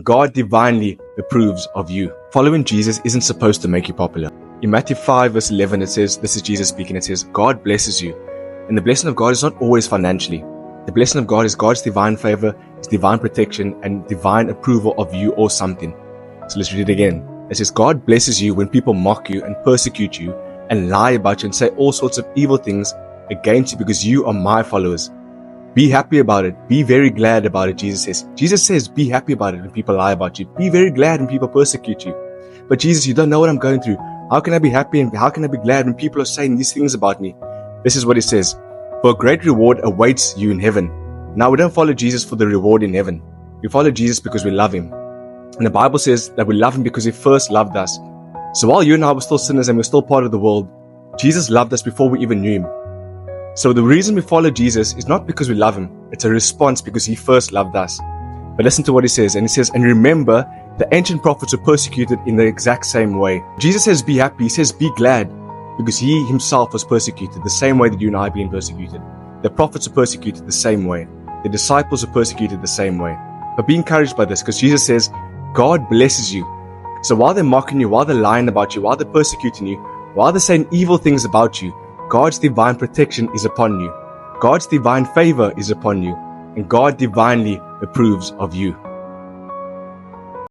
God divinely approves of you. Following Jesus isn't supposed to make you popular. In Matthew 5 verse 11 it says, this is Jesus speaking, it says, God blesses you. And the blessing of God is not always financially. The blessing of God is God's divine favor, His divine protection, and divine approval of you or something. So let's read it again. It says, God blesses you when people mock you and persecute you and lie about you and say all sorts of evil things against you because you are my followers. Be happy about it. Be very glad about it, Jesus says. Jesus says, be happy about it when people lie about you. Be very glad when people persecute you. But Jesus, you don't know what I'm going through. How can I be happy and how can I be glad when people are saying these things about me? This is what He says. For a great reward awaits you in heaven. Now, we don't follow Jesus for the reward in heaven. We follow Jesus because we love Him. And the Bible says that we love Him because He first loved us. So while you and I were still sinners and we're still part of the world, Jesus loved us before we even knew Him. So the reason we follow Jesus is not because we love Him. It's a response because He first loved us. But listen to what He says. And He says, and remember, the ancient prophets were persecuted in the exact same way. Jesus says, be happy. He says, be glad. Because He Himself was persecuted the same way that you and I are being persecuted. The prophets were persecuted the same way. The disciples were persecuted the same way. But be encouraged by this, because Jesus says, God blesses you. So while they're mocking you, while they're lying about you, while they're persecuting you, while they're saying evil things about you, God's divine protection is upon you. God's divine favor is upon you. And God divinely approves of you.